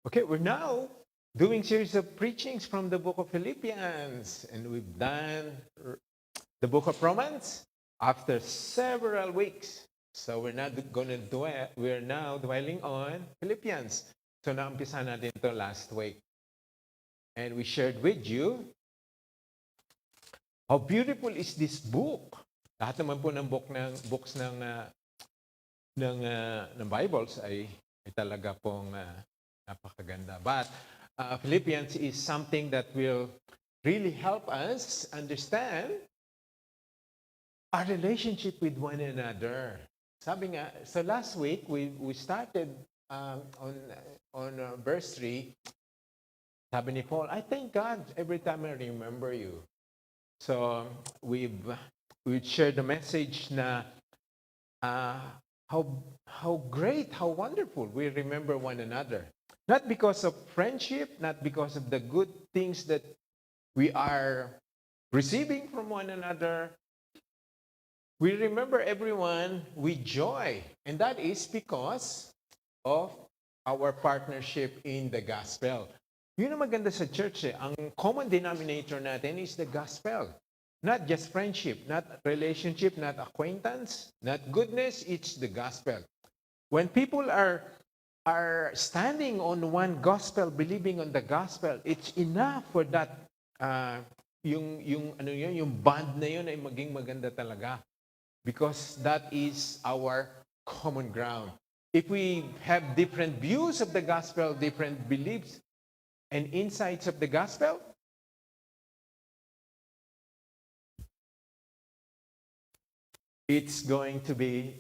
Okay, we're now doing series of preachings from the book of Philippians, and we've done the book of Romans after several weeks. So we're now dwelling on Philippians. So naumpisa natin ito last week. And we shared with you how beautiful is this book. Lahat naman po ng books ng Bibles ay talaga pong napakaganda. But Philippians is something that will really help us understand our relationship with one another. Sabi nga, so last week we started on verse 3. Sabi ni Paul, I thank God every time I remember you. So we've shared the message na how great, how wonderful we remember one another. Not because of friendship, not because of the good things that we are receiving from one another. We remember everyone with joy. And that is because of our partnership in the gospel. Yun ang maganda sa church eh. Ang common denominator natin is the gospel. Not just friendship, not relationship, not acquaintance, not goodness, it's the gospel. When people are standing on one gospel, believing on the gospel, it's enough for that yung bond na yun ay maging maganda talaga. Because that is our common ground. If we have different views of the gospel, different beliefs and insights of the gospel, it's going to be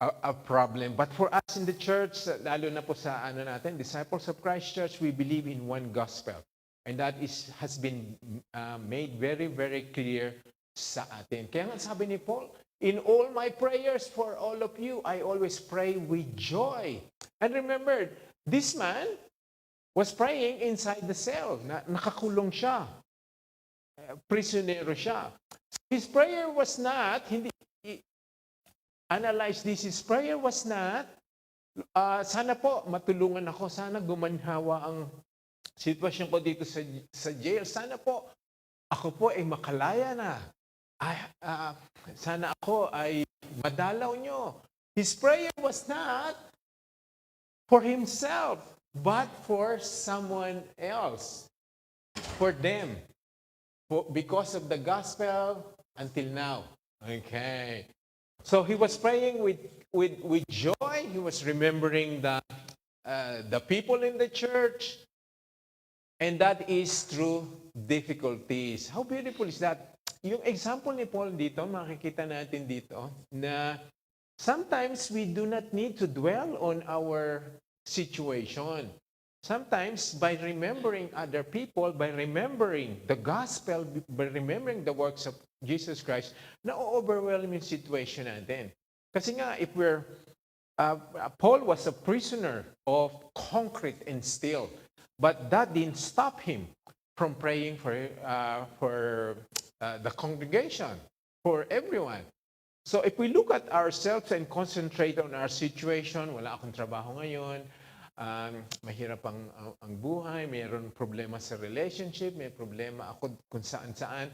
a problem. But for us in the church, lalo na po sa Disciples of Christ Church, we believe in one gospel. And that has been made very, very clear sa atin. Kaya nga sabi ni Paul, in all my prayers for all of you, I always pray with joy. And remember, this man was praying inside the cell. Nakakulong siya. Prisionero siya. His prayer was not, analyze this, his prayer was not, sana po matulungan ako, sana gumanhawa ang sitwasyon ko dito sa jail. Sana po, ako po ay makalaya na. Sana ako ay madalaw nyo. His prayer was not for himself, but for someone else. For them. Because of the gospel until now. Okay. So he was praying with joy. He was remembering the people in the church. And that is through difficulties. How beautiful is that? Yung example ni Paul dito, makikita natin dito, na sometimes we do not need to dwell on our situation. Sometimes, by remembering other people, by remembering the gospel, by remembering the works of Jesus Christ, na-overwhelm yung situation natin. Kasi nga, Paul was a prisoner of concrete and steel. But that didn't stop him from praying for the congregation, for everyone. So if we look at ourselves and concentrate on our situation, wala akong trabaho ngayon, mahirap ang buhay, mayroon problema sa relationship, may problema ako kung saan-saan.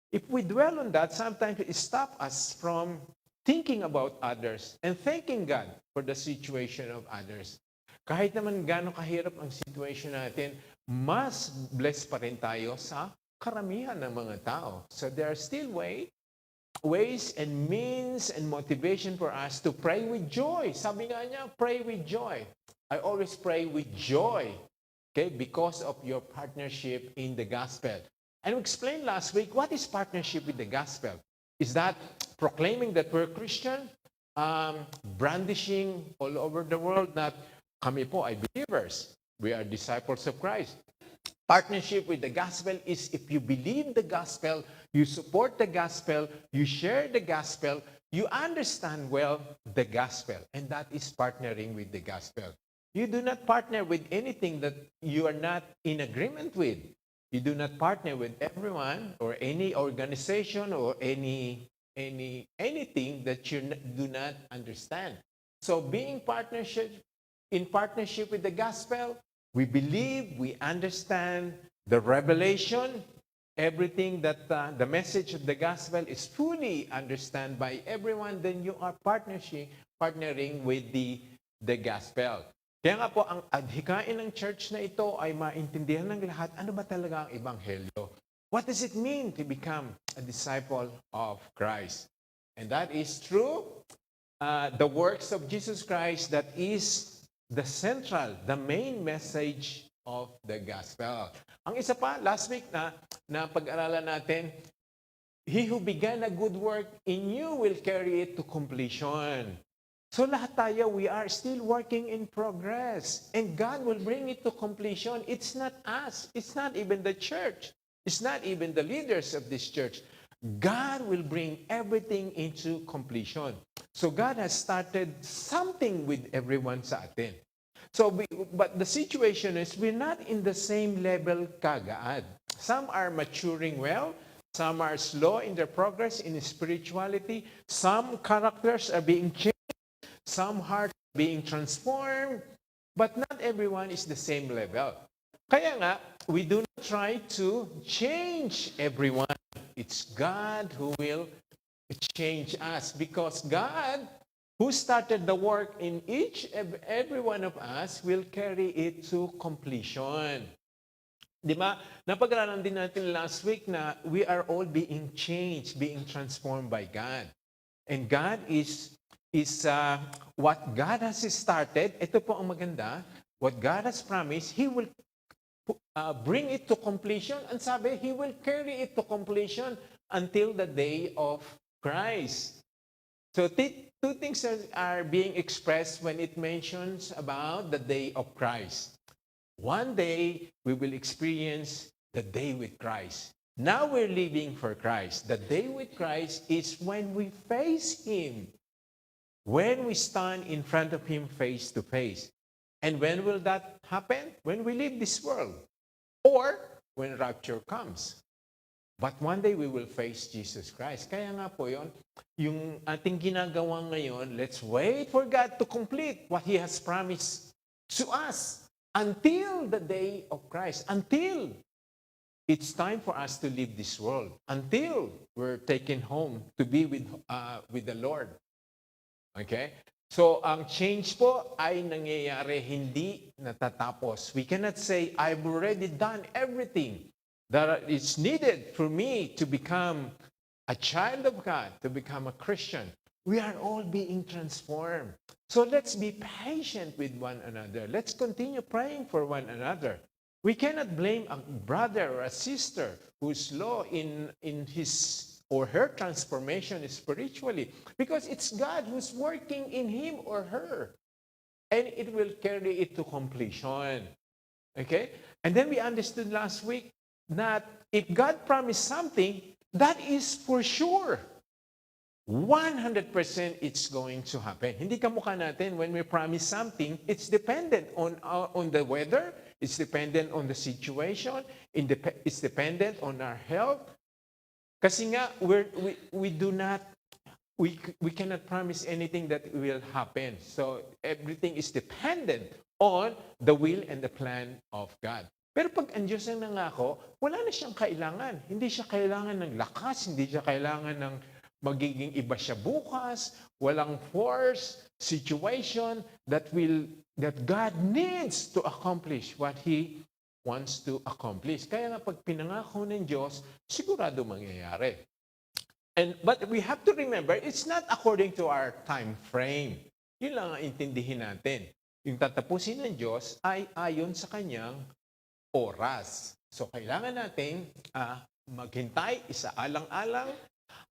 If we dwell on that, sometimes it stops us from thinking about others and thanking God for the situation of others. Kahit naman gano'ng kahirap ang situation natin, mas blessed pa rin tayo sa karamihan ng mga tao. So there are still ways and means and motivation for us to pray with joy. Sabi nga niya, pray with joy. I always pray with joy, okay, because of your partnership in the gospel. And we explained last week, what is partnership with the gospel? Is that proclaiming that we're Christian, brandishing all over the world that kami po ay believers. We are disciples of Christ. Partnership with the gospel is if you believe the gospel, you support the gospel, you share the gospel, you understand well the gospel. And that is partnering with the gospel. You do not partner with anything that you are not in agreement with. You do not partner with everyone or any organization or anything that you do not understand. So being in partnership with the gospel, we believe, we understand the revelation, everything that the message of the gospel is fully understood by everyone, then you are partnering with the gospel. Kaya nga po, ang adhikain ng church na ito ay maintindihan ng lahat, ano ba talaga ang ebanghelyo? What does it mean to become a disciple of Christ? And that is through the works of Jesus Christ that is the central, the main message of the gospel. Ang isa pa, last week na pag-aralan natin, He who began a good work in you will carry it to completion. So lahat tayo, we are still working in progress. And God will bring it to completion. It's not us. It's not even the church. It's not even the leaders of this church. God will bring everything into completion. So God has started something with everyone sa atin. But the situation is we're not in the same level kagad. Some are maturing well. Some are slow in their progress in spirituality. Some characters are being changed. Some hearts are being transformed. But not everyone is the same level. Kaya nga, we do not try to change everyone. It's God who will change us. Because God, who started the work in every one of us, will carry it to completion. Di ba? Napag-aralan din natin last week na we are all being changed, being transformed by God. And God is what God has started. Ito po ang maganda. What God has promised, He will bring it to completion. And sabi, He will carry it to completion until the day of Christ. So two things are being expressed when it mentions about the day of Christ. One day, we will experience the day with Christ. Now we're living for Christ. The day with Christ is when we face Him. When we stand in front of Him face to face. And when will that happen? When we leave this world. Or when rapture comes. But one day we will face Jesus Christ. Kaya nga po yun, yung ating ginagawa ngayon, let's wait for God to complete what He has promised to us until the day of Christ. Until it's time for us to leave this world. Until we're taken home to be with the Lord. Okay? So, ang change po ay nangyayari, hindi natatapos. We cannot say, I've already done everything that is needed for me to become a child of God, to become a Christian. We are all being transformed. So, let's be patient with one another. Let's continue praying for one another. We cannot blame a brother or a sister who's slow in his or her transformation spiritually. Because it's God who's working in him or her. And it will carry it to completion. Okay? And then we understood last week that if God promised something, that is for sure. 100% it's going to happen. Hindi kamukha natin when we promise something, it's dependent on the weather, it's dependent on the situation, it's dependent on our health. Kasi nga, we cannot promise anything that will happen. So, everything is dependent on the will and the plan of God. Pero pag ang Diyos ang nangako, wala na siyang kailangan. Hindi siya kailangan ng lakas, hindi siya kailangan ng magiging iba siya bukas, walang force, situation that God needs to accomplish what He wants to accomplish. Kaya nga pag pinangako ng Diyos, sigurado mangyayari. But we have to remember, it's not according to our time frame. Yun lang ang intindihin natin. Yung tatapusin ng Diyos ay ayon sa kanyang oras. So kailangan natin maghintay, isaalang-alang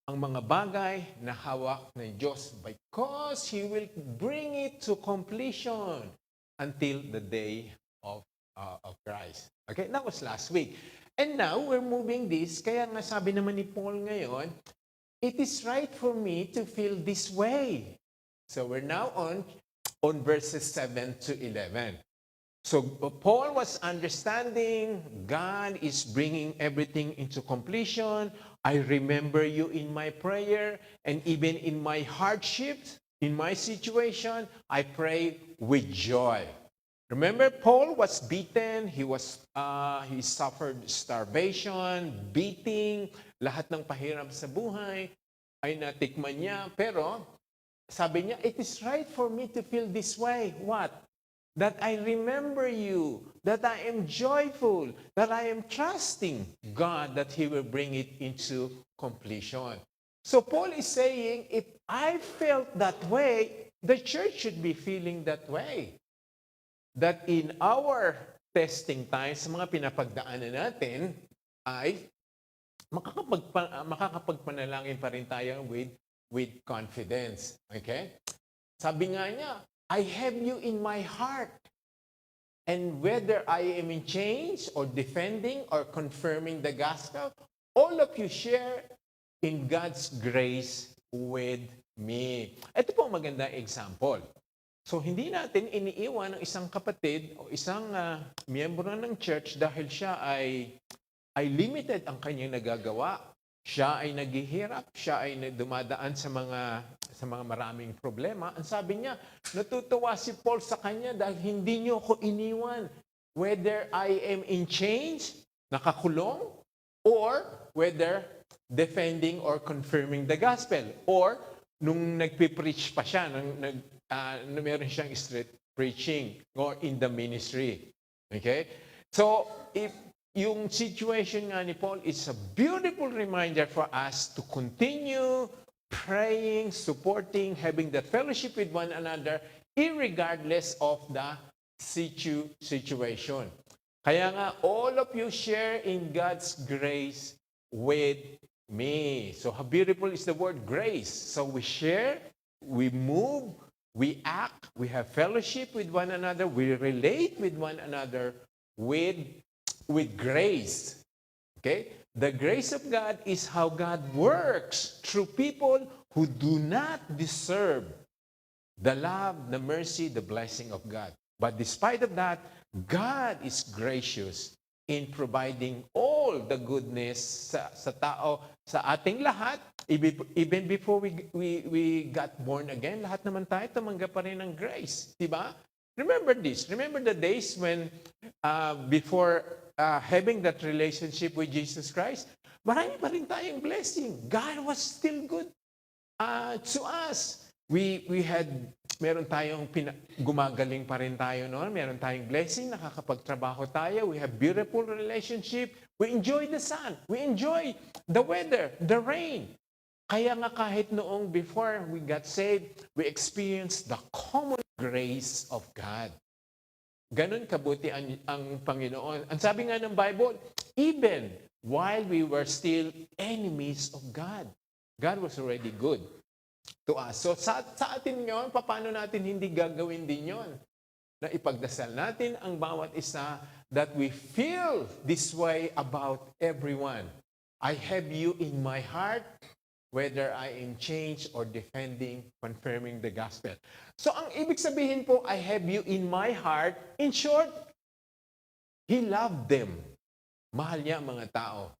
ang mga bagay na hawak ng Diyos because He will bring it to completion until the day of Christ. Okay, that was last week. And now, we're moving this, kaya nga sabi naman ni Paul ngayon, it is right for me to feel this way. So we're now on verses 7 to 11. So Paul was understanding God is bringing everything into completion. I remember you in my prayer and even in my hardships. In my situation, I pray with joy. Remember, Paul was beaten. He suffered starvation, beating, lahat ng pahirap sa buhay ay natikman niya. Pero sabi niya, it is right for me to feel this way. What? That I remember you, that I am joyful, that I am trusting God that He will bring it into completion. So Paul is saying, if I felt that way, the church should be feeling that way. That in our testing times, sa mga pinapagdaanan natin, ay makakapagpanalangin pa rin tayo with confidence. Okay? Sabi nga niya, I have you in my heart. And whether I am in change or defending or confirming the gospel, all of you share in God's grace with me. Ito po ang magandang example. So, hindi natin iniiwan ng isang kapatid o isang miyembro ng church dahil siya ay limited ang kanyang nagagawa. Siya ay naghihirap, siya ay dumadaan sa mga maraming problema. Ang sabi niya, natutuwa si Paul sa kanya dahil hindi niyo ako iniwan. Whether I am in chains, nakakulong, or whether defending or confirming the gospel. Or nung nagpipreach pa siya, meron siyang street preaching or in the ministry. Okay? So, if yung situation nga ni Paul is a beautiful reminder for us to continue praying, supporting, having that fellowship with one another, irregardless of the situation. Kaya nga, all of you share in God's grace with me. So how beautiful is the word grace. So we share, we move, we act, we have fellowship with one another, we relate with one another with grace. Okay? The grace of God is how God works through people who do not deserve the love, the mercy, the blessing of God. But despite of that, God is gracious in providing all the goodness sa tao, sa ating lahat. Even before we got born again, lahat naman tayo tumanggap pa rin ng grace. Diba? Remember this. Remember the days when before having that relationship with Jesus Christ, marami pa rin tayong blessing. God was still good to us. Meron tayong gumagaling pa rin tayo noon. Meron tayong blessing, nakakapagtrabaho tayo. We have beautiful relationship. We enjoy the sun. We enjoy the weather, the rain. Kaya nga kahit noong before we got saved, we experienced the common grace of God. Ganon kabuti ang Panginoon. Ang sabi nga ng Bible, even while we were still enemies of God, God was already good to us. So sa atin ngayon, paano natin hindi gagawin din yon? Na ipagdasal natin ang bawat isa that we feel this way about everyone. I have you in my heart, whether I am changed or defending, confirming the gospel. So ang ibig sabihin po, I have you in my heart, in short, He loved them. Mahal niya ang mga tao.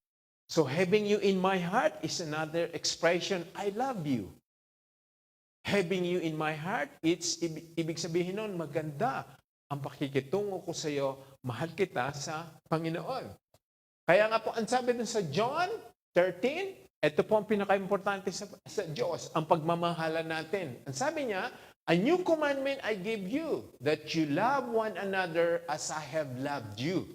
So having you in my heart is another expression, I love you. Having you in my heart, ibig sabihin nun, maganda ang pakikitungo ko sa iyo, mahal kita sa Panginoon. Kaya nga po, ang sabi dun sa John 13, ito po ang pinaka-importante sa Diyos, ang pagmamahalan natin. Ang sabi niya, a new commandment I give you, that you love one another as I have loved you.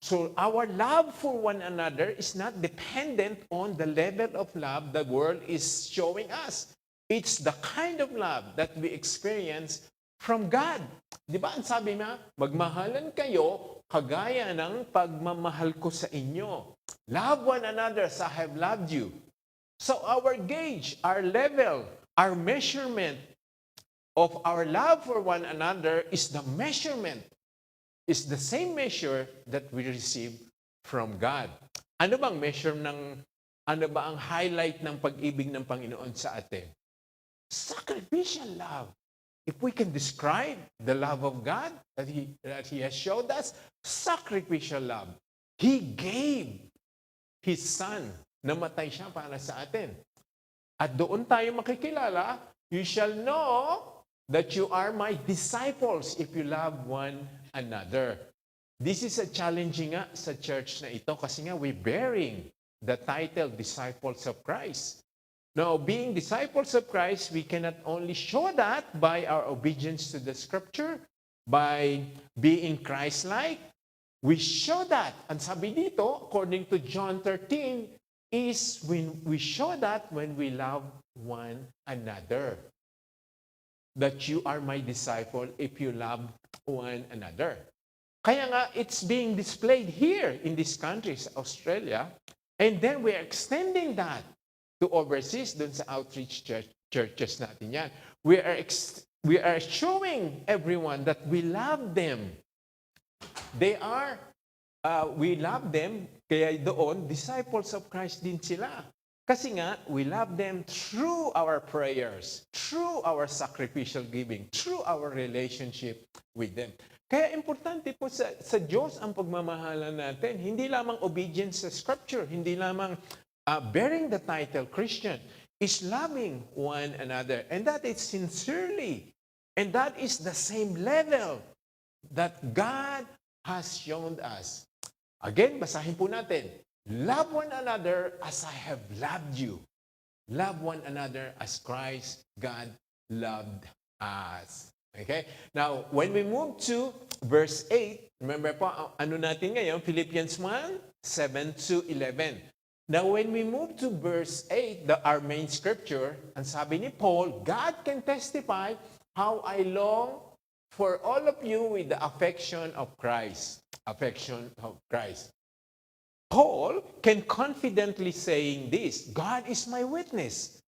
So our love for one another is not dependent on the level of love the world is showing us. It's the kind of love that we experience from God. Di ba ang sabi niya, magmahalan kayo kagaya ng pagmamahal ko sa inyo. Love one another as I have loved you. So our gauge, our level, our measurement of our love for one another is the measurement, is the same measure that we receive from God. Ano bang measure ano ba ang highlight ng pag-ibig ng Panginoon sa atin? Sacrificial love. If we can describe the love of God that He has showed us, sacrificial love. He gave His Son. Namatay siya para sa atin. At doon tayo makikilala You shall know that you are my disciples if you love one another. This is a challenging nga sa church na ito kasi nga we're bearing the title Disciples of Christ. Now, being disciples of Christ, we cannot only show that by our obedience to the Scripture, by being Christ-like. We show that. And sabi dito, according to John 13, is when we show that when we love one another. That you are my disciple if you love one another. Kaya nga, it's being displayed here in this country, Australia, and then we're extending that to overseas, dun sa outreach churches natin yan. We are showing everyone that we love them. We love them, kaya doon, disciples of Christ din sila. Kasi nga, we love them through our prayers, through our sacrificial giving, through our relationship with them. Kaya importante po sa Diyos ang pagmamahalan natin. Hindi lamang obedience sa Scripture, hindi lamang bearing the title Christian, is loving one another. And that is sincerely. And that is the same level that God has shown us. Again, basahin po natin. Love one another as I have loved you. Love one another as Christ, God, loved us. Okay? Now, when we move to verse 8, remember po, ano natin ngayon? Philippians 1, 7 to 11. Now, when we move to verse 8, our main scripture, ang sabi ni Paul, God can testify how I long for all of you with the affection of Christ. Affection of Christ. Paul can confidently saying this, God is my witness.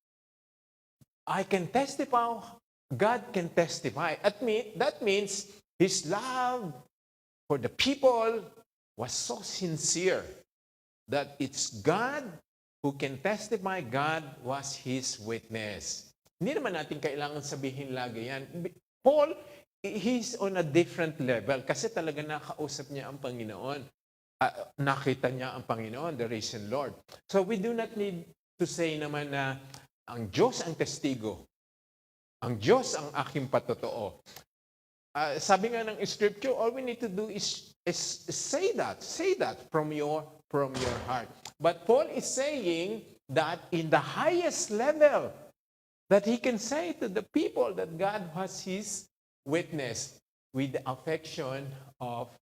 I can testify, God can testify. That means his love for the people was so sincere that it's God who can testify God was his witness. Hindi naman natin kailangan sabihin lagi yan. Paul, he's on a different level kasi talaga nakausap niya ang Panginoon. Nakita niya ang Panginoon, the risen Lord. So we do not need to say naman na ang Diyos ang testigo. Ang Diyos ang aking patotoo. Sabi nga ng Scripture, all we need to do is say that from your heart. But Paul is saying that in the highest level, that he can say to the people that God was his witness with the affection of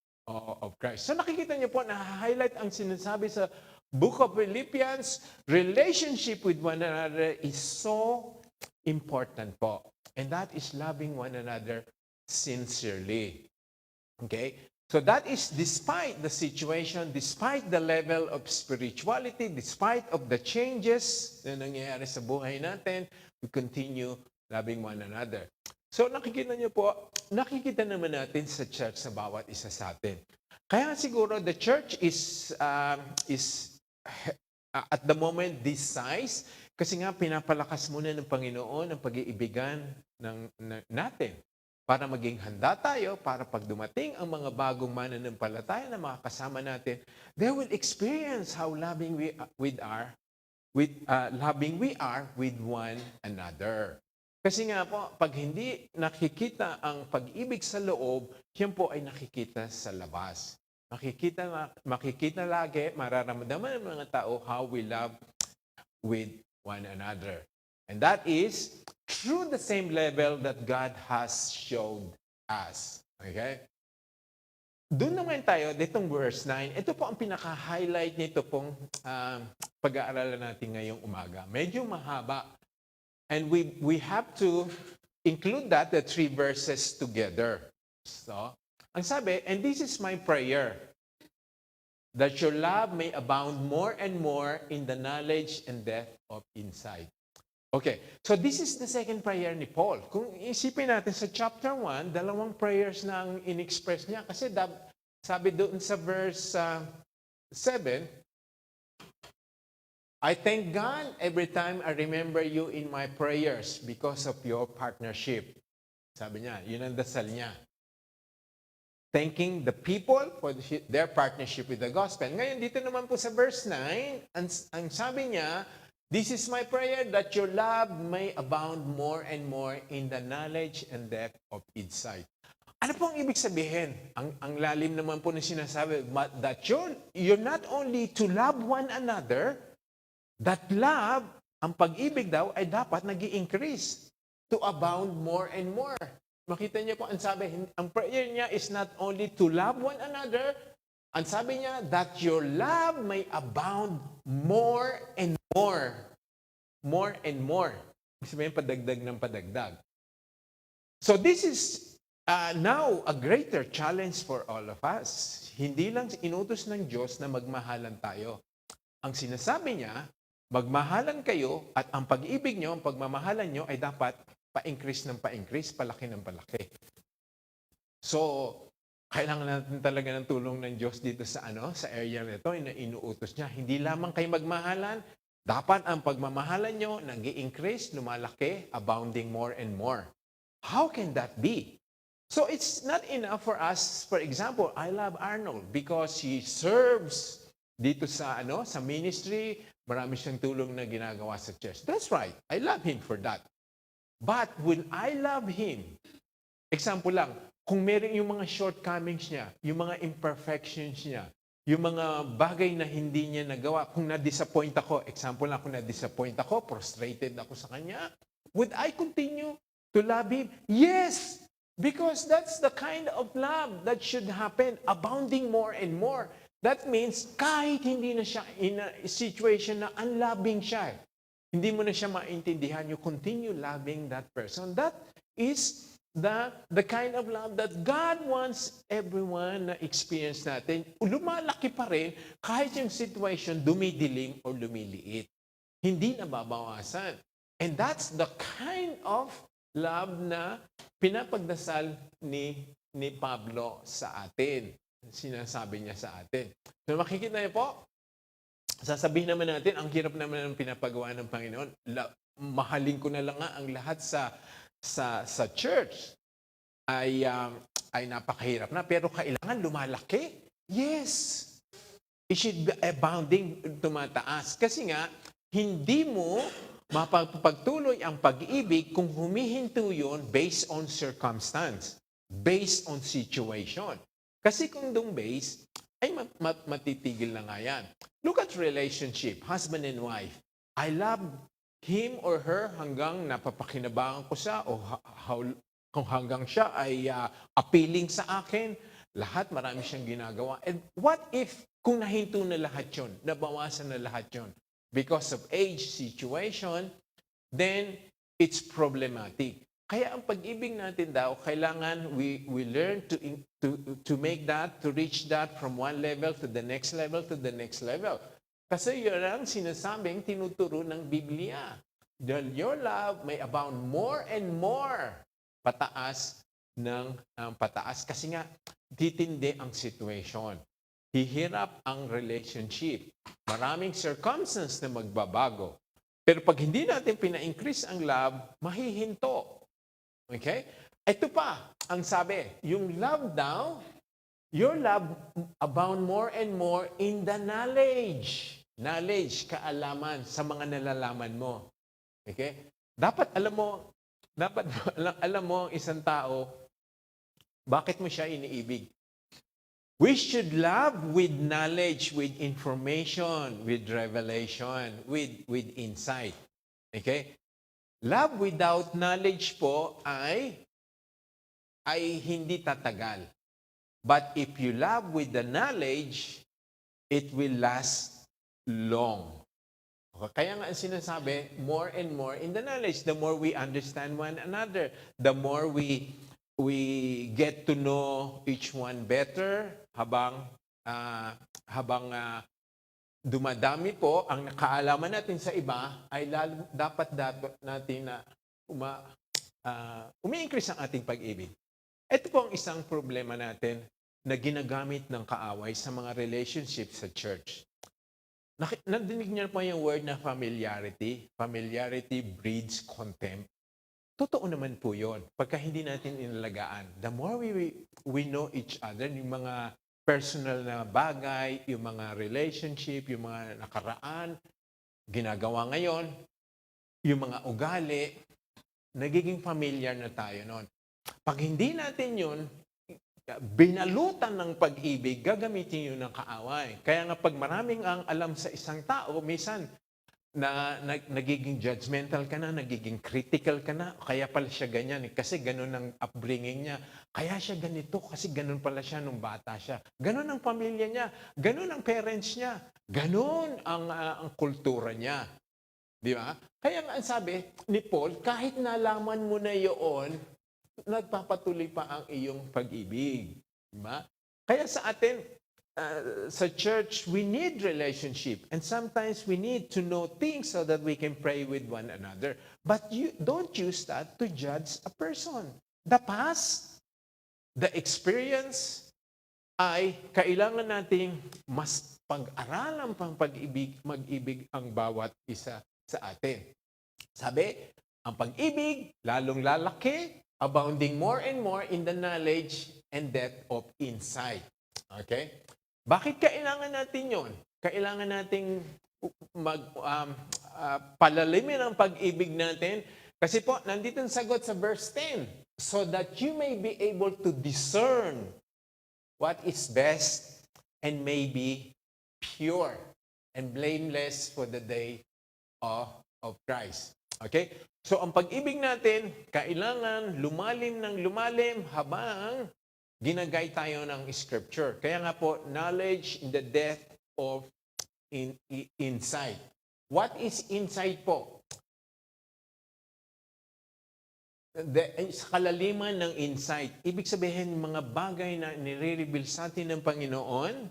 Christ. So nakikita niyo po, na-highlight ang sinasabi sa Book of Philippians, relationship with one another is so important po. And that is loving one another sincerely. Okay? So that is despite the situation, despite the level of spirituality, despite of the changes na nangyayari sa buhay natin, we continue loving one another. So nakikita niyo po, nakikita naman natin sa church sa bawat isa sa atin. Kaya siguro the church is at the moment this size kasi nga pinapalakas muna ng Panginoon ang pag-iibigan natin para maging handa tayo para pag dumating ang mga bagong mananampalataya na makakasama natin, they will experience how loving we are with one another. Kasi nga po, pag hindi nakikita ang pag-ibig sa loob, yan po ay nakikita sa labas. Makikita lagi, mararamdaman ng mga tao how we love with one another. And that is through the same level that God has showed us. Okay? Doon naman tayo, ditong verse 9, ito po ang pinaka-highlight nito pong pag-aaralan natin ngayong umaga. Medyo mahaba. And we have to include the 3 verses together. So, ang sabi, and this is my prayer, that your love may abound more and more in the knowledge and depth of insight. Okay, so this is the second prayer ni Paul. Kung isipin natin sa chapter 1, 2 prayers na ang in-express niya. Kasi sabi doon sa verse 7, I thank God every time I remember you in my prayers because of your partnership. Sabi niya, yun ang dasal niya. Thanking the people for their partnership with the gospel. Ngayon, dito naman po sa verse 9, ang sabi niya, This is my prayer that your love may abound more and more in the knowledge and depth of insight. Ano po ang ibig sabihin? Ang lalim naman po na sinasabi, that you're not only to love one another, that love, ang pag-ibig daw ay dapat nag-i-increase to abound more and more. Makita niyo po, ang sabi, ang prayer niya is not only to love one another, ang sabi niya, that your love may abound more and more. More and more. Ibig sabihin, padagdag ng padagdag. So this is now a greater challenge for all of us. Hindi lang inutos ng Diyos na magmahalan tayo. Ang sinasabi niya, magmahalan kayo at ang pag-ibig nyo, ang pagmamahalan nyo ay dapat pa-increase ng pa-increase, palaki ng palaki. So, kailangan natin talaga ng tulong ng Diyos dito sa area nito na inuutos niya. Hindi lamang kayo magmahalan, dapat ang pagmamahalan nyo nag-i-increase, lumalaki, abounding more and more. How can that be? So it's not enough for us, for example, I love Arnold because he serves dito sa ministry, marami siyang tulong na ginagawa sa church. That's right. I love him for that. But when I love him, example lang, kung meron yung mga shortcomings niya, yung mga imperfections niya, yung mga bagay na hindi niya nagawa, kung na-disappoint ako, example lang, kung na-disappoint ako, frustrated ako sa kanya, would I continue to love him? Yes! Because that's the kind of love that should happen, abounding more and more. That means, kahit hindi na siya in a situation na unloving siya, hindi mo na siya maintindihan, you continue loving that person. That is the kind of love that God wants everyone na experience natin. Lumalaki pa rin kahit yung situation dumidilim o lumiliit. Hindi nababawasan. And that's the kind of love na pinapagdasal ni Pablo sa atin. Sinasabi niya sa atin. So makikita niyo po, sasabihin naman natin, ang hirap naman ng pinapagawa ng Panginoon. Mahalin ko na lang nga ang lahat sa church ay napakahirap na. Pero kailangan lumalaki. Yes. It should be abounding, tumataas. Kasi nga, hindi mo mapagpagtuloy ang pag-ibig kung humihinto yun based on circumstance, based on situation. Kasi kung doon based, ay matitigil na nga yan. Look at relationship, husband and wife. I love him or her hanggang napapakinabangan ko siya o kung hanggang siya ay appealing sa akin. Lahat, marami siyang ginagawa. And what if kung nahinto na lahat yun, nabawasan na lahat yun? Because of age, situation, then it's problematic. Kaya ang pag-ibig natin daw, kailangan we learn to make that, to reach that from one level to the next level to the next level. Kasi yun ang sinasabing tinuturo ng Biblia. Your love may abound more and more. Pataas ng pataas. Kasi nga, titindi ang situation. Hihirap ang relationship. Maraming circumstances na magbabago. Pero pag hindi natin pina-increase ang love, mahihinto. Okay? Ito pa, ang sabi, yung love daw, your love abound more and more in the knowledge. Knowledge, kaalaman sa mga nalalaman mo. Okay? Dapat alam mo ang isang tao, bakit mo siya iniibig. We should love with knowledge, with information, with revelation, with insight. Okay? Love without knowledge po ay hindi tatagal. But if you love with the knowledge, it will last long. Okay? Kaya nga ang sinasabi, more and more in the knowledge. The more we understand one another, the more we get to know each one better habang dumadami po ang nakaalaman natin sa iba, ay dapat natin na umi-increase ang ating pag-ibig. Ito po ang isang problema natin na ginagamit ng kaaway sa mga relationships sa church. Nadinig niyo po yung word na familiarity. Familiarity breeds contempt. Totoo naman po yun. Pagka hindi natin inalagaan, the more we know each other, yung mga personal na bagay, yung mga relationship, yung mga nakaraan, ginagawa ngayon, yung mga ugali, nagiging familiar na tayo noon. Pag hindi natin yun, binalutan ng pag-ibig, gagamitin yun ng kaaway. Kaya nga pag maraming ang alam sa isang tao, minsan nagiging judgmental ka na, nagiging critical ka na, kaya pala siya ganyan. Kasi ganun ang upbringing niya. Kaya siya ganito, kasi ganun pala siya nung bata siya. Ganun ang pamilya niya. Ganun ang parents niya. Ganun ang kultura niya. Di ba? Kaya nga ang sabi ni Paul, kahit nalaman mo na yun, nagpapatuloy pa ang iyong pag-ibig. Diba? Kaya sa atin, sa church, we need relationship. And sometimes we need to know things so that we can pray with one another. But you don't use that to judge a person. The past, the experience, ay kailangan nating mas pag-aralan pang pag-ibig, mag-ibig ang bawat isa sa atin. Sabi, ang pag-ibig, lalong lalaki, abounding more and more in the knowledge and depth of insight. Okay? Bakit kailangan natin yon? Kailangan nating palalimin ang pag-ibig natin. Kasi po, nandito ang sagot sa verse 10. So that you may be able to discern what is best and may be pure and blameless for the day of Christ. Okay? So, ang pag-ibig natin, kailangan lumalim ng lumalim habang ginagay tayo ng Scripture. Kaya nga po, knowledge in the depth of insight. What is insight po? Sa kalaliman ng insight, ibig sabihin, mga bagay na nire-reveal sa atin ng Panginoon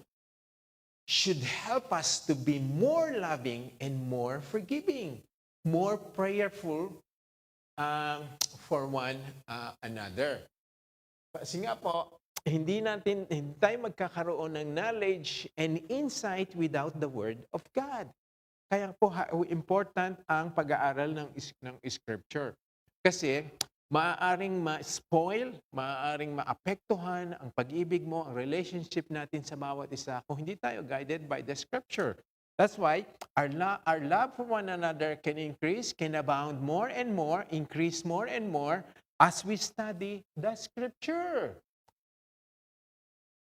should help us to be more loving and more forgiving, more prayerful for one another. Kasi nga po, hindi tayo magkakaroon ng knowledge and insight without the Word of God. Kaya po, important ang pag-aaral ng Scripture. Kasi, maaaring ma-spoil, maaaring maapektuhan ang pag-ibig mo, ang relationship natin sa bawat isa kung hindi tayo guided by the Scripture. That's why our love for one another can increase, can abound more and more, increase more and more as we study the Scripture.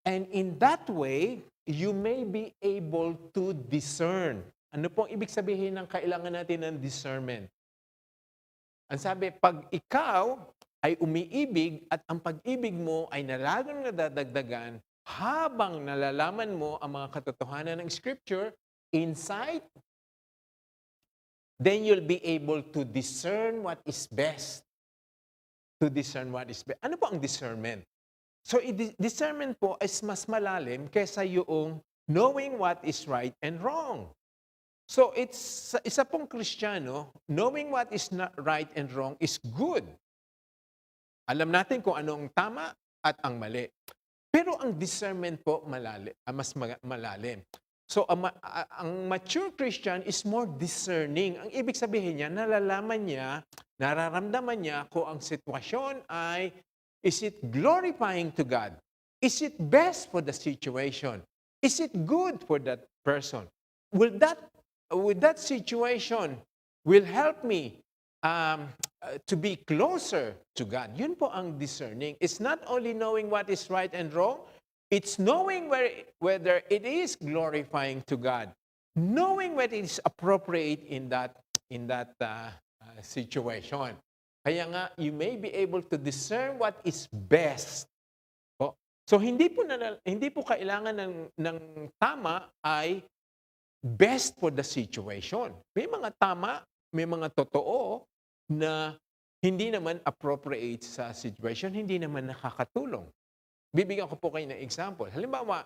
And in that way, you may be able to discern. Ano pong ibig sabihin ng kailangan natin ng discernment? Ang sabi, pag ikaw ay umiibig at ang pag-ibig mo ay lalong nadadagdagan habang nalalaman mo ang mga katotohanan ng Scripture, insight, then you'll be able to discern what is best. To discern what is best. Ano po ang discernment? So, discernment po is mas malalim kaysa yung knowing what is right and wrong. So, isa pong Kristiyano, knowing what is not right and wrong is good. Alam natin kung ano ang tama at ang mali. Pero ang discernment po mas malalim. So, ang mature Christian is more discerning. Ang ibig sabihin niya, nalalaman niya, nararamdaman niya kung ang sitwasyon ay, is it glorifying to God? Is it best for the situation? Is it good for that person? Will that situation will help me to be closer to God? Yun po ang discerning. It's not only knowing what is right and wrong, it's knowing whether it is glorifying to God. Knowing whether it is appropriate in that situation. Kaya nga, you may be able to discern what is best. So, hindi po kailangan ng tama ay best for the situation. May mga tama, may mga totoo na hindi naman appropriate sa situation, hindi naman nakakatulong. Bibigyan ko po kayo ng example. Halimbawa,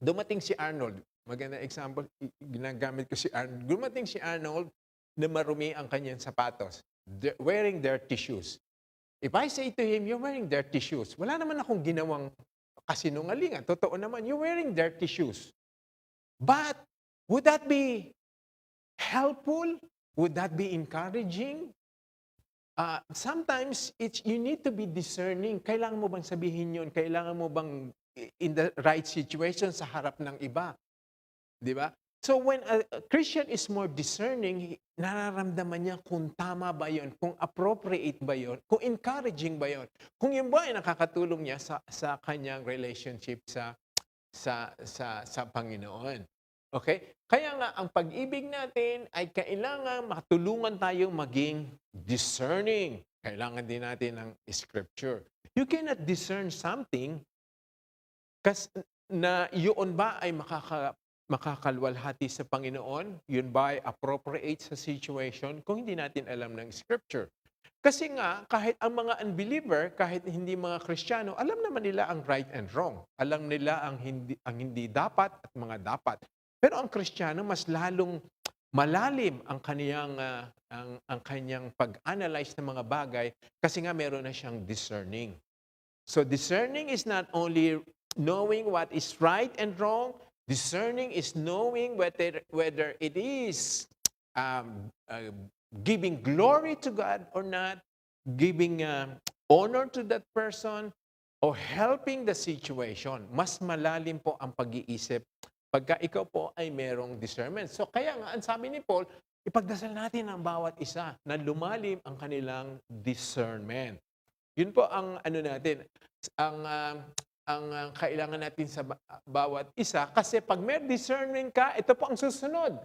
dumating si Arnold. Magandang example, ginagamit ko si Arnold. Dumating si Arnold na marumi ang kanyang sapatos. Wearing dirty shoes. If I say to him, you're wearing dirty shoes, wala naman akong ginawang kasinungalingan. Totoo naman, you're wearing dirty shoes. But, would that be helpful? Would that be encouraging? Sometimes, you need to be discerning. Kailangan mo bang sabihin yun? Kailangan mo bang in the right situation sa harap ng iba? Di ba? So when a Christian is more discerning, nararamdaman niya kung tama ba yun, kung appropriate ba yun, kung encouraging ba yun, kung yun ba ay nakakatulong niya sa kanyang relationship sa Panginoon. Okay? Kaya nga, ang pag-ibig natin ay kailangan matulungan tayong maging discerning. Kailangan din natin ng scripture. You cannot discern something na yun ba ay makakalwalhati sa Panginoon? Yun ba ay appropriate sa situation? Kung hindi natin alam ng scripture. Kasi nga, kahit ang mga unbeliever, kahit hindi mga Kristiyano, alam naman nila ang right and wrong. Alam nila ang hindi dapat at mga dapat. Pero ang Kristiyano, mas lalong malalim ang kanyang pag-analyze ng mga bagay kasi nga meron na siyang discerning. So discerning is not only knowing what is right and wrong, discerning is knowing whether it is giving glory to God or not, giving honor to that person, or helping the situation. Mas malalim po ang pag-iisip pagka ikaw po ay merong discernment. So kaya nga, ang sabi ni Paul, ipagdasal natin ang bawat isa na lumalim ang kanilang discernment. Yun po ang natin, ang kailangan natin sa bawat isa. Kasi pag may discernment ka, ito po ang susunod.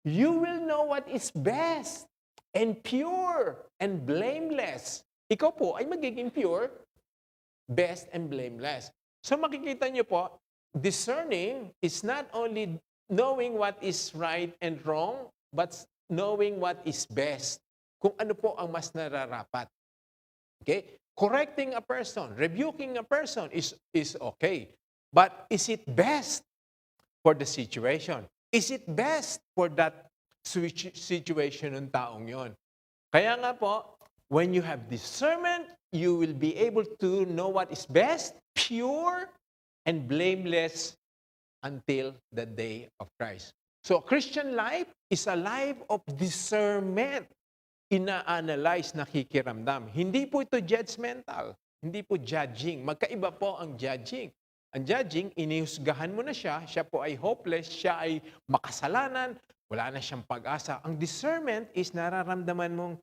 You will know what is best and pure and blameless. Ikaw po ay magiging pure, best, and blameless. So makikita niyo po, discerning is not only knowing what is right and wrong, but knowing what is best. Kung ano po ang mas nararapat. Okay? Correcting a person, rebuking a person is okay. But is it best for the situation? Is it best for that situation ng taong yon? Kaya nga po, when you have discernment, you will be able to know what is best, pure, and blameless until the day of Christ. So Christian life is a life of discernment. Ina-analyze, nakikiramdam. Hindi po ito judgmental. Hindi po judging. Magkaiba po ang judging. Ang judging, inihusgahan mo na siya po ay hopeless, siya ay makasalanan, wala na siyang pag-asa. Ang discernment is nararamdaman mong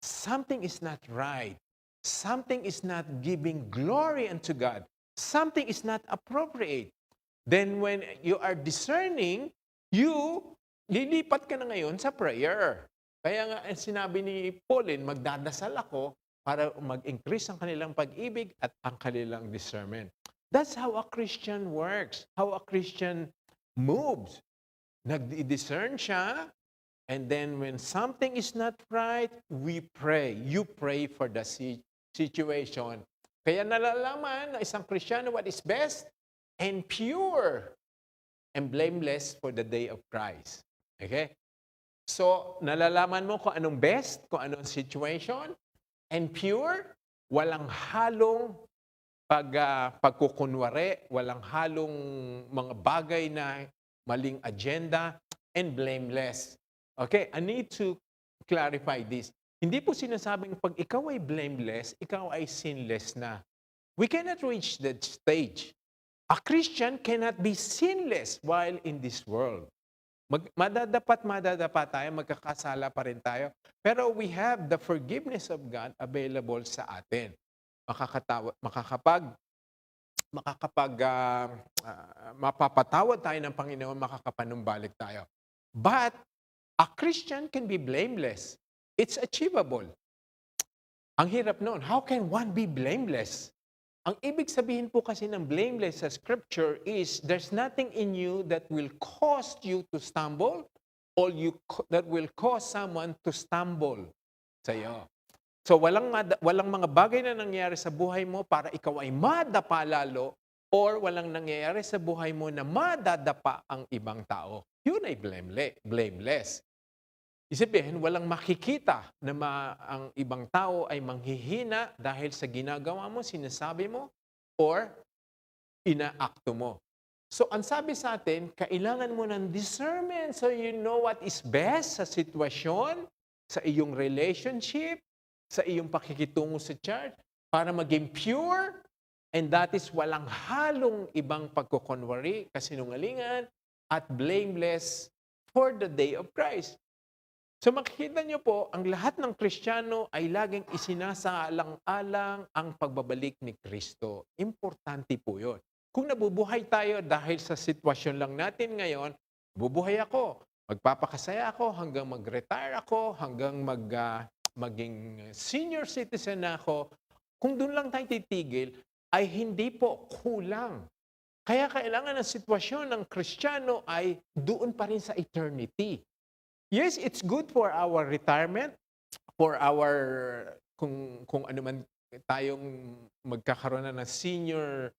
something is not right. Something is not giving glory unto God. Something is not appropriate. Then when you are discerning, lilipat ka na ngayon sa prayer. Kaya nga sinabi ni Pauline, magdadasal ako para mag-increase ang kanilang pag-ibig at ang kanilang discernment. That's how a Christian works, how a Christian moves. Nag-discern siya, and then when something is not right, we pray. You pray for the situation. Kaya nalalaman ng isang Kristiyano what is best and pure and blameless for the day of Christ. Okay? So, nalalaman mo kung anong best, kung anong situation, and pure, walang halong pagkukunwari, walang halong mga bagay na maling agenda, and blameless. Okay, I need to clarify this. Hindi po sinasabing pag ikaw ay blameless, ikaw ay sinless na. We cannot reach that stage. A Christian cannot be sinless while in this world. Madadapa tayo, magkakasala pa rin tayo. Pero we have the forgiveness of God available sa atin. Mapapatawad tayo ng Panginoon, makakapanumbalik tayo. But a Christian can be blameless. It's achievable. Ang hirap noon. How can one be blameless? Ang ibig sabihin po kasi ng blameless sa Scripture is there's nothing in you that will cause you to stumble or that will cause someone to stumble sa iyo. So walang mga bagay na nangyayari sa buhay mo para ikaw ay madapa lalo or walang nangyayari sa buhay mo na madadapa ang ibang tao. Yun ay blameless. Isipin, walang makikita na ang ibang tao ay manghihina dahil sa ginagawa mo, sinasabi mo, or inaakto mo. So, ang sabi sa atin, kailangan mo ng discernment so you know what is best sa sitwasyon, sa iyong relationship, sa iyong pakikitungo sa church, para maging pure, and that is walang halong ibang pagkukunwari, kasinungalingan, at blameless for the day of Christ. So makikita niyo po, ang lahat ng Kristiyano ay laging isinasaalang-alang ang pagbabalik ni Kristo. Importante po yun. Kung nabubuhay tayo dahil sa sitwasyon lang natin ngayon, bubuhay ako, magpapakasaya ako hanggang mag-retire ako, hanggang maging senior citizen na ako, kung doon lang tayo titigil, ay hindi po kulang. Kaya kailangan ng sitwasyon ng Kristiyano ay doon pa rin sa eternity. Yes, it's good for our retirement, for our, kung ano man tayong magkakaroon na ng senior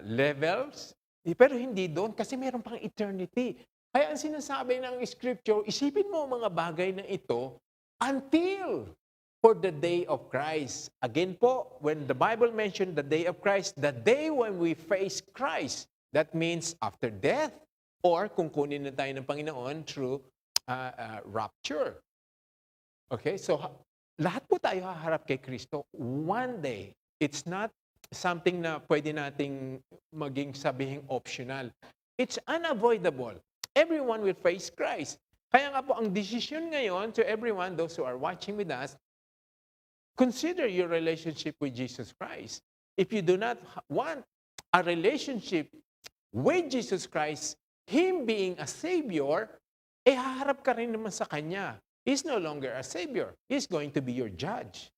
levels, pero hindi doon kasi meron pang eternity. Kaya ang sinasabi ng Scripture, isipin mo ang mga bagay na ito until for the day of Christ. Again po, when the Bible mentioned the day of Christ, the day when we face Christ, that means after death, or kung kunin na tayo ng Panginoon through rapture. Okay, so lahat po tayo haharap kay Kristo one day. It's not something na pwede nating maging sabihing optional. It's unavoidable. Everyone will face Christ. Kaya nga po, ang decision ngayon to everyone, those who are watching with us, consider your relationship with Jesus Christ. If you do not want a relationship with Jesus Christ, Him being a Savior, haharap ka rin naman sa Kanya. He's no longer a Savior. He's going to be your judge.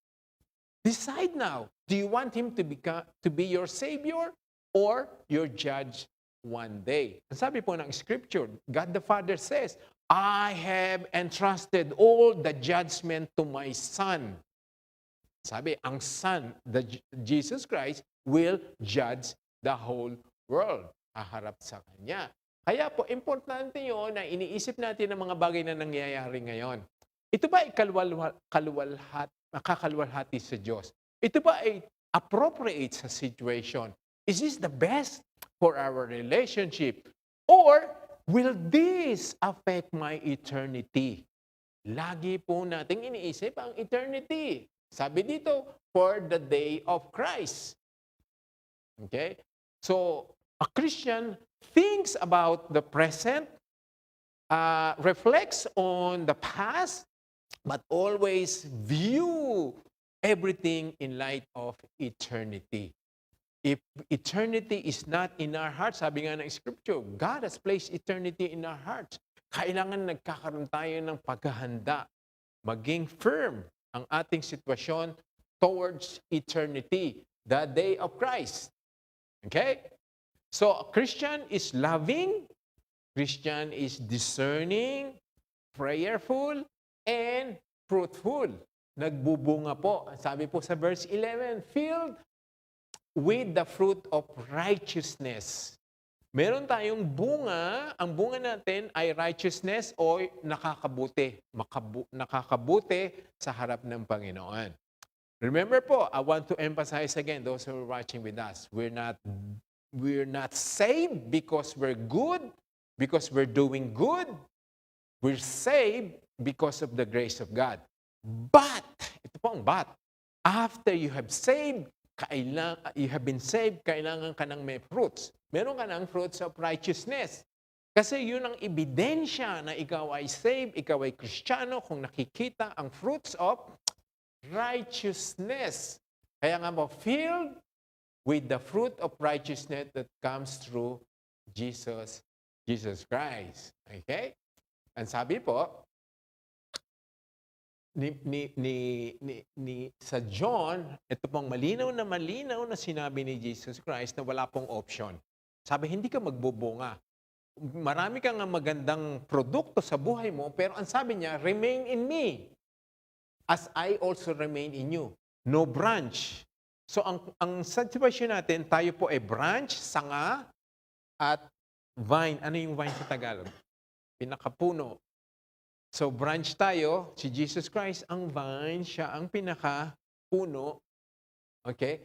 Decide now. Do you want Him to be your Savior or your judge one day? Ang sabi po ng Scripture, God the Father says, I have entrusted all the judgment to my Son. Sabi, ang Son, Jesus Christ, will judge the whole world. Haharap sa Kanya. Kaya po, importante yun na iniisip natin ang mga bagay na nangyayari ngayon. Ito ba ay makakalwalhati sa Diyos? Ito ba ay appropriate sa situation? Is this the best for our relationship? Or will this affect my eternity? Lagi po nating iniisip ang eternity. Sabi dito, for the day of Christ. Okay? So, a Christian thinks about the present, reflects on the past, but always view everything in light of eternity. If eternity is not in our hearts, sabi nga ng Scripture, God has placed eternity in our hearts. Kailangan nagkakaroon tayo ng paghahanda, maging firm ang ating sitwasyon towards eternity, the day of Christ. Okay? So, a Christian is loving, Christian is discerning, prayerful, and fruitful. Nagbubunga po. Sabi po sa verse 11, filled with the fruit of righteousness. Meron tayong bunga, ang bunga natin ay righteousness o nakakabuti. Nakakabuti sa harap ng Panginoon. Remember po, I want to emphasize again, those who are watching with us, we're not saved because we're good, because we're doing good. We're saved because of the grace of God. But, ito po ang but, after you have been saved, kailangan ka ng may fruits. Meron ka ng fruits of righteousness. Kasi yun ang ebidensya na ikaw ay saved, ikaw ay Kristiyano, kung nakikita ang fruits of righteousness. Kaya nga mo, filled with the fruit of righteousness that comes through Jesus Christ. Okay? Ang sabi po, sa John, ito pong malinaw na sinabi ni Jesus Christ na wala pong option. Sabi, hindi ka magbubunga. Marami kang magandang produkto sa buhay mo, pero ang sabi niya, remain in me, as I also remain in you. No branch. So, ang situation natin, tayo po ay branch, sanga, at vine. Ano yung vine sa Tagalog? Pinakapuno. So, branch tayo, si Jesus Christ, ang vine, siya ang pinakapuno. Okay?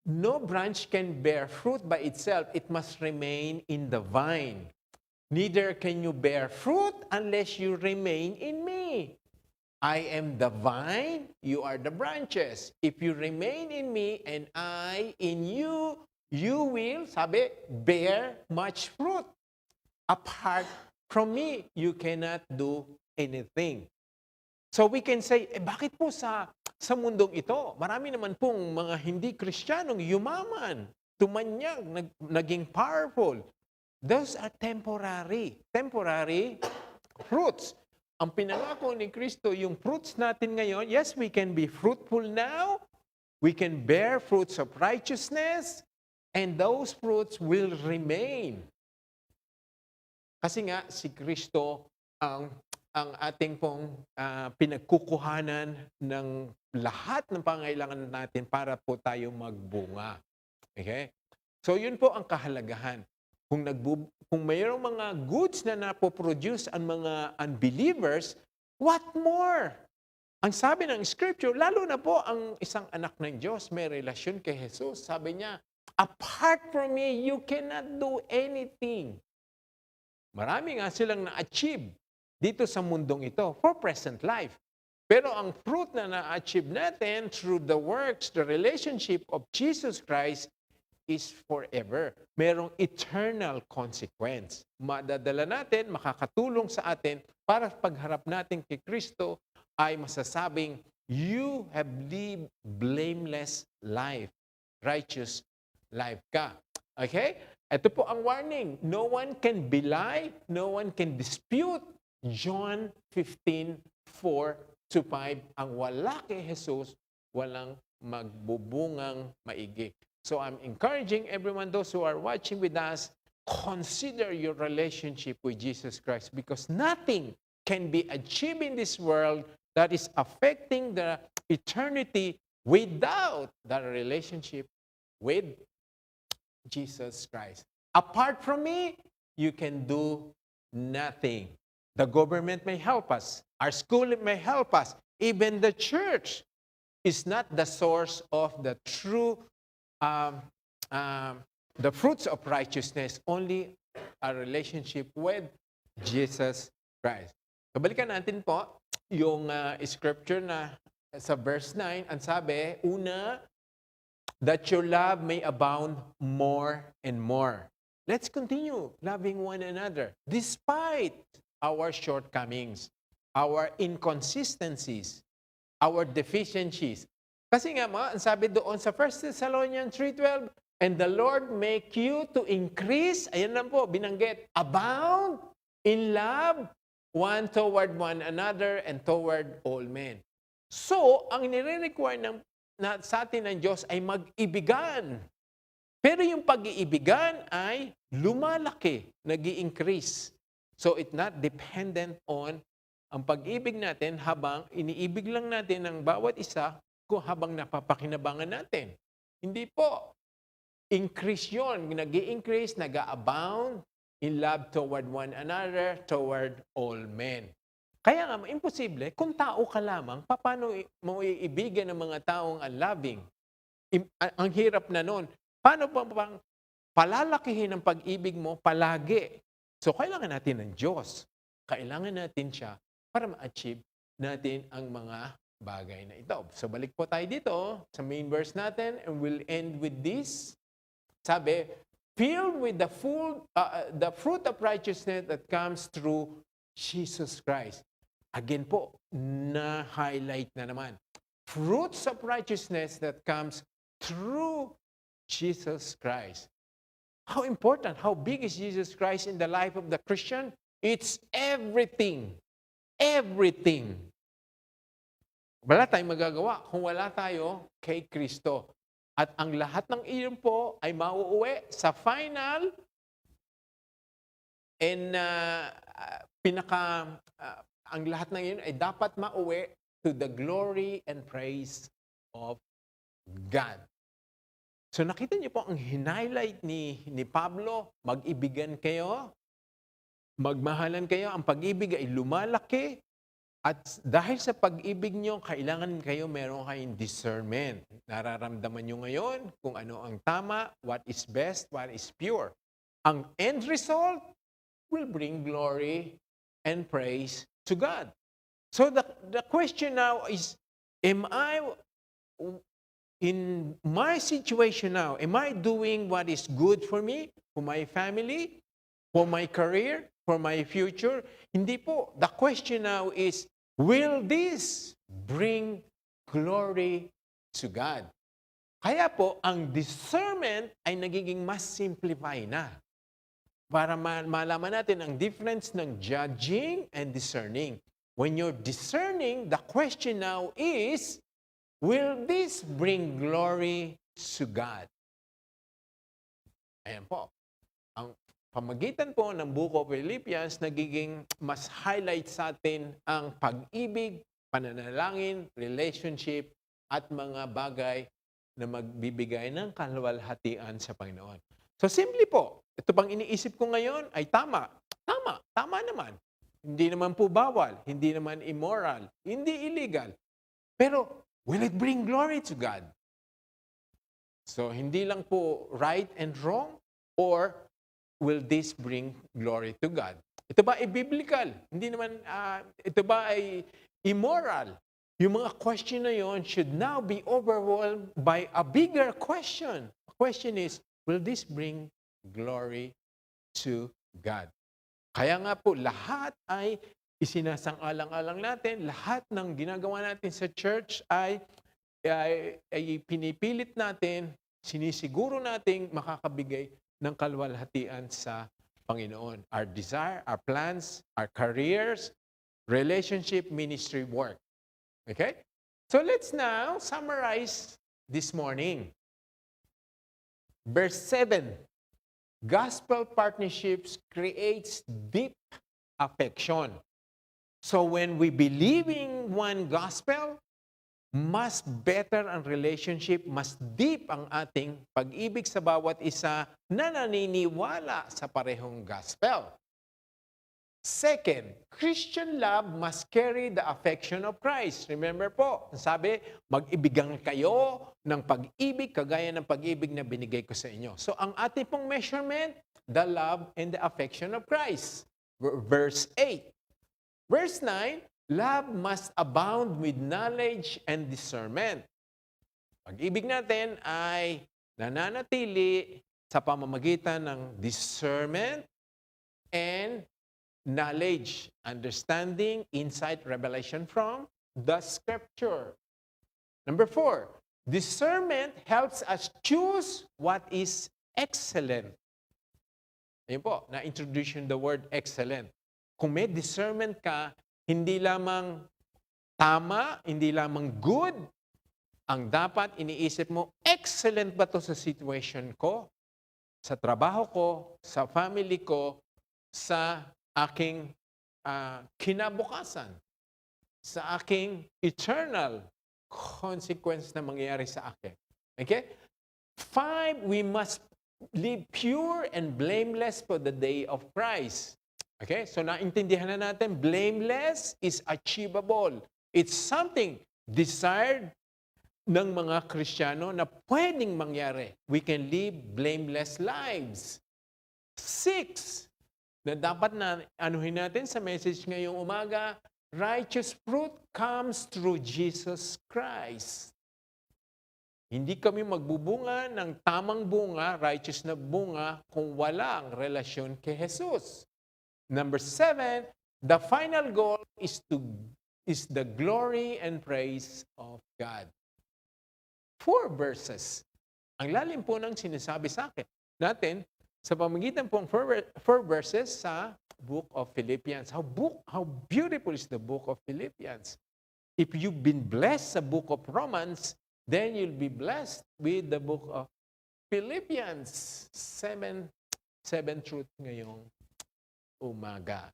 No branch can bear fruit by itself. It must remain in the vine. Neither can you bear fruit unless you remain in me. I am the vine, you are the branches. If you remain in me and I in you, you will, sabi, bear much fruit. Apart from me, you cannot do anything. So we can say, bakit po sa mundong ito, marami naman pong mga hindi Kristiyanong yumaman, tumanyag, naging powerful. Those are temporary fruits. Ang pinangako ni Kristo, yung fruits natin ngayon, yes, we can be fruitful now, we can bear fruits of righteousness, and those fruits will remain. Kasi nga, si Kristo ang ating pong pinagkukuhanan ng lahat ng pangailangan natin para po tayo magbunga. Okay? So yun po ang kahalagahan. Kung mayroong mga goods na napoproduce ang mga unbelievers, what more? Ang sabi ng Scripture, lalo na po ang isang anak ng Diyos, may relasyon kay Jesus. Sabi niya, apart from me, you cannot do anything. Marami nga silang na-achieve dito sa mundong ito for present life. Pero ang fruit na na-achieve natin through the works, the relationship of Jesus Christ is forever. Merong eternal consequence. Madadala natin, makakatulong sa atin para pagharap natin kay Kristo ay masasabing, you have lived blameless life. Righteous life ka. Okay? Ito po ang warning. No one can belie, no one can dispute John 15:4-5. Ang wala kay Jesus, walang magbubungang maigi. So I'm encouraging everyone, those who are watching with us, consider your relationship with Jesus Christ because nothing can be achieved in this world that is affecting the eternity without the relationship with Jesus Christ. Apart from me, you can do nothing. The government may help us. Our school may help us. Even the church is not the source of the true, the fruits of righteousness. Only a relationship with Jesus Christ. So balikan natin po yung scripture na sa verse 9. Ang sabi, una, that your love may abound more and more. Let's continue loving one another despite our shortcomings, our inconsistencies, our deficiencies. Kasi nga ang sabi doon sa 1 Thessalonians 3:12, and the Lord make you to increase, ayan lang po, binanggit, abound in love, one toward one another and toward all men. So, ang nire-require sa atin ng Diyos ay mag-ibigan. Pero yung pag-iibigan ay lumalaki, nag-i-increase. So it's not dependent on ang pag-ibig natin habang iniibig lang natin ang bawat isa kung habang napapakinabangan natin. Hindi po. Increase yun. Nag-i-increase, nag-a-abound in love toward one another, toward all men. Kaya nga, imposible, kung tao ka lamang, paano mo iibigan ng mga taong unloving? Ang hirap na nun. Paano bang palalakihin ang pag-ibig mo palagi? So, kailangan natin ng Diyos. Kailangan natin siya para ma-achieve natin ang mga bagay na ito. So, balik po tayo dito sa main verse natin and we'll end with this. Sabi, filled with the fruit of righteousness that comes through Jesus Christ. Again po, na-highlight na naman. Fruits of righteousness that comes through Jesus Christ. How important, how big is Jesus Christ in the life of the Christian? It's everything. Everything. Wala tayong magagawa kung wala tayo kay Kristo. At ang lahat ng iyon po ay mauuwi sa final and ang lahat ng iyon ay dapat mauwi to the glory and praise of God. So nakita niyo po ang hinighlight ni Pablo, mag-ibigan kayo, magmahalan kayo, ang pag-ibig ay lumalaki, at dahil sa pag-ibig niyo, kailangan kayo meron kayong discernment. Nararamdaman niyo ngayon kung ano ang tama, what is best, what is pure. Ang end result will bring glory and praise to God. So the question now is, am I in my situation now, am I doing what is good for me, for my family, for my career, for my future? Hindi po. The question now is, will this bring glory to God? Kaya po, ang discernment ay nagiging mas simplify na. Para malaman natin ang difference ng judging and discerning. When you're discerning, the question now is, will this bring glory to God? Ayan po. Ang pamagitan po ng Book of Philippians, nagiging mas highlight sa atin ang pag-ibig, pananalangin, relationship, at mga bagay na magbibigay ng kaluwalhatian sa Panginoon. So simply po, ito bang iniisip ko ngayon ay tama. Tama naman. Hindi naman po bawal, hindi naman immoral, hindi illegal. Pero, will it bring glory to God? So, hindi lang po right and wrong, or will this bring glory to God? Ito ba ay biblical? Hindi naman, ito ba ay immoral? Yung mga question na yon should now be overwhelmed by a bigger question. The question is, will this bring glory to God? Kaya nga po, lahat ay isinasang-alang-alang natin, lahat ng ginagawa natin sa church ay pinipilit natin, sinisiguro nating makakabigay ng kaluwalhatian sa Panginoon. Our desire, our plans, our careers, relationship, ministry, work. Okay? So let's now summarize this morning. Verse 7. Gospel partnerships creates deep affection. So when we believe in one gospel, mas better ang relationship, mas deep ang ating pag-ibig sa bawat isa na naniniwala sa parehong gospel. Second, Christian love must carry the affection of Christ. Remember po, sabi, mag-ibigan kayo ng pag-ibig kagaya ng pag-ibig na binigay ko sa inyo. So ang ating pong measurement, the love and the affection of Christ. Verse 8. Verse 9, love must abound with knowledge and discernment. Pag-ibig natin ay nananatili sa pamamagitan ng discernment and knowledge, understanding, insight, revelation from the Scripture. Number 4, discernment helps us choose what is excellent. Ayun po, na-introduce the word excellent. Kung may discernment ka, hindi lamang tama, hindi lamang good, ang dapat iniisip mo, excellent ba to sa situation ko, sa trabaho ko, sa family ko, sa aking kinabukasan, sa aking eternal consequence na mangyayari sa akin. Okay? 5, we must live pure and blameless for the day of Christ. Okay? So naintindihan na natin, blameless is achievable. It's something desired ng mga Kristiyano na pwedeng mangyari. We can live blameless lives. 6, na dapat na anuhin natin sa message ngayong umaga, righteous fruit comes through Jesus Christ. Hindi kami magbubunga ng tamang bunga, righteous na bunga, kung walang relasyon kay Jesus. Number 7, the final goal is the glory and praise of God. 4 verses. Ang lalim po ng sinasabi sa akin natin sa pamamagitan pong 4 verses sa Book of Philippians. How beautiful is the Book of Philippians. If you've been blessed sa Book of Romans, then you'll be blessed with the Book of Philippians. 7 truth ngayong umaga.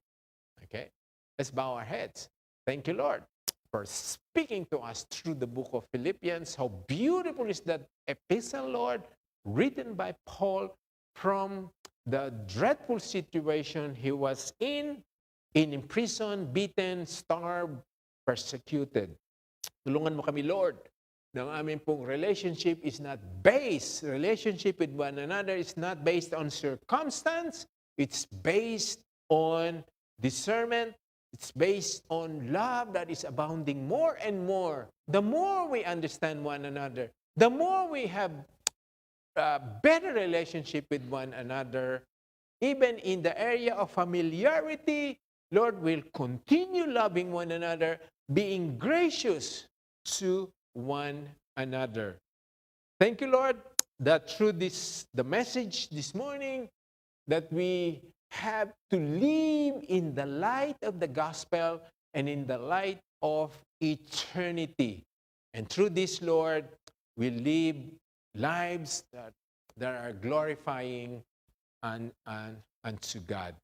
Okay? Let's bow our heads. Thank you, Lord, for speaking to us through the Book of Philippians. How beautiful is that epistle, Lord, written by Paul from the dreadful situation he was in prison, beaten, starved, persecuted. Tulungan mo kami, Lord, ng aming pong relationship with one another is not based on circumstance, it's based on discernment, it's based on love that is abounding more and more. The more we understand one another, the more we have better relationship with one another. even in the area of familiarity, Lord, will continue loving one another, being gracious to one another. Thank you, Lord, that through the message this morning, that we have to live in the light of the gospel and in the light of eternity. And through this, Lord, we live lives that are glorifying unto God.